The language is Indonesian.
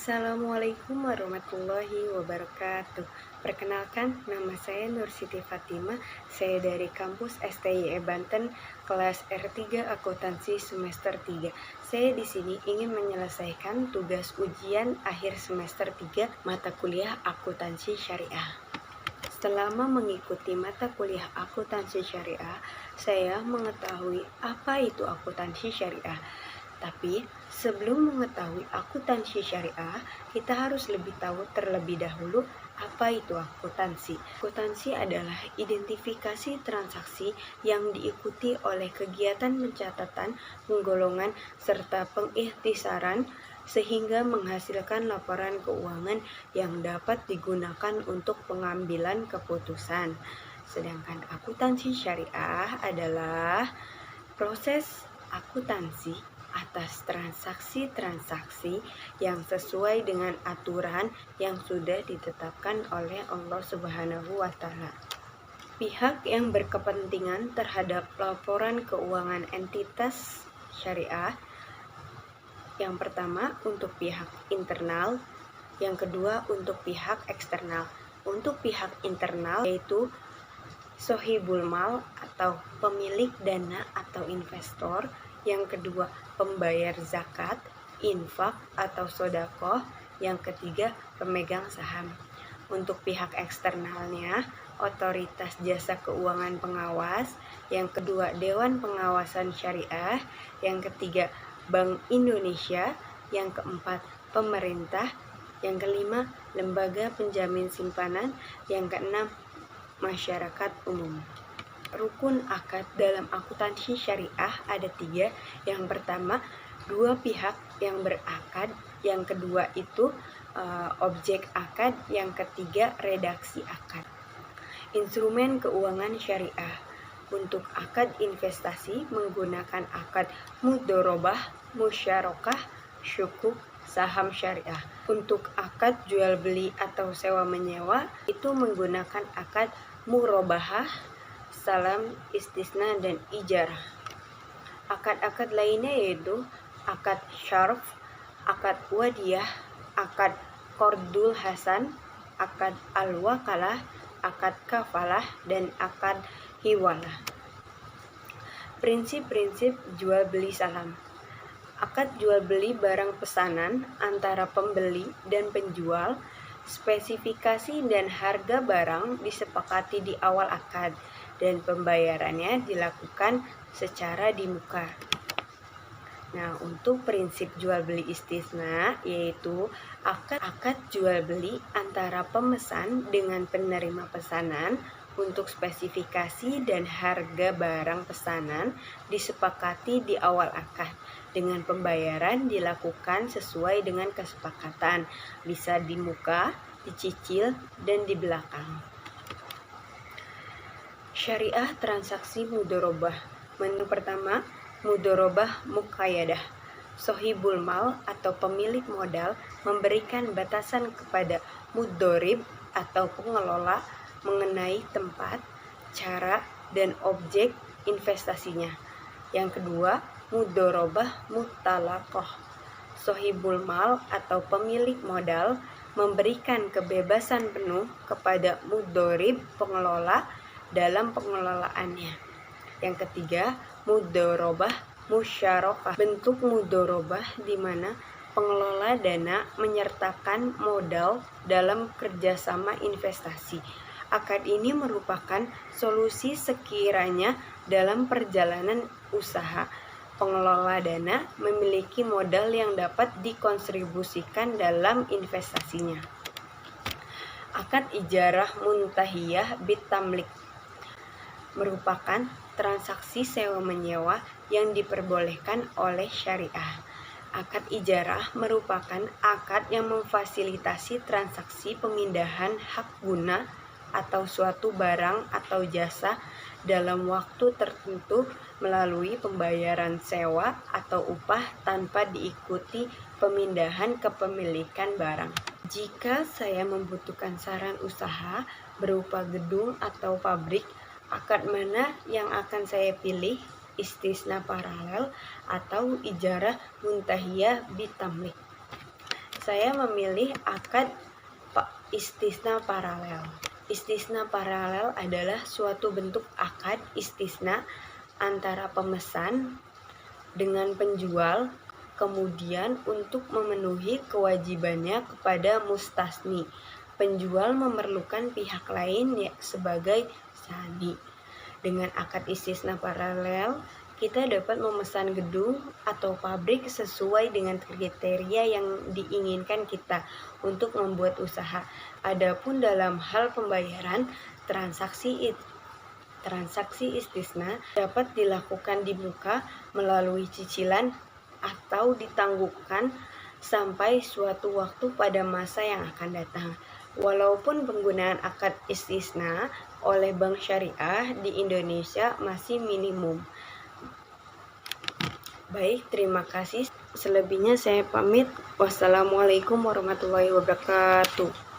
Assalamualaikum warahmatullahi wabarakatuh. Perkenalkan, nama saya Nur Siti Fatimah. Saya dari kampus STIE Banten, kelas R3 Akuntansi semester 3. Saya di sini ingin menyelesaikan tugas ujian akhir semester 3 mata kuliah Akuntansi Syariah. Selama mengikuti mata kuliah akuntansi syariah, saya mengetahui apa itu akuntansi syariah. Tapi sebelum mengetahui akuntansi syariah, kita harus lebih tahu terlebih dahulu apa itu akuntansi. Akuntansi adalah identifikasi transaksi yang diikuti oleh kegiatan pencatatan, penggolongan, serta pengikhtisaran sehingga menghasilkan laporan keuangan yang dapat digunakan untuk pengambilan keputusan. Sedangkan akuntansi syariah adalah proses akuntansi atas transaksi-transaksi yang sesuai dengan aturan yang sudah ditetapkan oleh Allah Subhanahu wa Ta'ala. Pihak yang berkepentingan terhadap laporan keuangan entitas syariah, yang pertama untuk pihak internal, yang kedua untuk pihak eksternal. Untuk pihak internal yaitu sohibul mal atau pemilik dana atau investor, yang kedua pembayar zakat, infak atau sodakoh, yang ketiga pemegang saham. Untuk pihak eksternalnya, otoritas jasa keuangan pengawas, yang kedua Dewan Pengawasan Syariah, yang ketiga Bank Indonesia, yang keempat pemerintah, yang kelima lembaga penjamin simpanan, yang keenam masyarakat umum. Rukun akad dalam akuntansi syariah ada 3. Yang pertama, dua pihak yang berakad. Yang kedua itu objek akad. Yang ketiga, redaksi akad. Instrumen keuangan syariah. Untuk akad investasi menggunakan akad mudorobah, musyarakah, syukuk, saham syariah. Untuk akad jual beli atau sewa menyewa itu menggunakan akad murobahah, salam, istisna, dan ijarah. Akad-akad lainnya yaitu akad syarf, akad wadiyah, akad qardul hasan, akad al-wakalah, akad kafalah, dan akad hiwalah. Prinsip-prinsip jual beli salam. Akad jual beli barang pesanan antara pembeli dan penjual. Spesifikasi dan harga barang disepakati di awal akad dan pembayarannya dilakukan secara di muka. Nah, untuk prinsip jual beli istisna yaitu akad jual beli antara pemesan dengan penerima pesanan. Untuk spesifikasi dan harga barang pesanan disepakati di awal akad dengan pembayaran dilakukan sesuai dengan kesepakatan, bisa di muka, dicicil, dan di belakang. Syariah transaksi mudorobah. Menu pertama, mudorobah muqayyadah. Sohibul mal atau pemilik modal memberikan batasan kepada mudorib atau pengelola mengenai tempat, cara, dan objek investasinya. Yang kedua, mudorobah mutalaqoh. Sohibul mal atau pemilik modal memberikan kebebasan penuh kepada mudorib pengelola dalam pengelolaannya. Yang ketiga, mudorobah musyarakah. Bentuk mudorobah di mana pengelola dana menyertakan modal dalam kerjasama investasi. Akad ini merupakan solusi sekiranya dalam perjalanan usaha pengelola dana memiliki modal yang dapat dikontribusikan dalam investasinya. Akad ijarah muntahiyah bitamlik merupakan transaksi sewa menyewa yang diperbolehkan oleh syariah. Akad ijarah merupakan akad yang memfasilitasi transaksi pemindahan hak guna atau suatu barang atau jasa dalam waktu tertentu melalui pembayaran sewa atau upah tanpa diikuti pemindahan kepemilikan barang. Jika saya membutuhkan saran usaha berupa gedung atau pabrik, akad mana yang akan saya pilih? Istisna paralel atau ijarah muntahiyah bitamlik? Saya memilih akad istisna paralel. Istisna paralel adalah suatu bentuk akad istisna antara pemesan dengan penjual, kemudian untuk memenuhi kewajibannya kepada mustasni, penjual memerlukan pihak lain sebagai sani. Dengan akad istisna paralel, kita dapat memesan gedung atau pabrik sesuai dengan kriteria yang diinginkan kita untuk membuat usaha. Adapun dalam hal pembayaran, transaksi istisna dapat dilakukan di muka melalui cicilan atau ditangguhkan sampai suatu waktu pada masa yang akan datang. Walaupun penggunaan akad istisna oleh bank syariah di Indonesia masih minimum. Baik, terima kasih. Selebihnya saya pamit. Wassalamualaikum warahmatullahi wabarakatuh.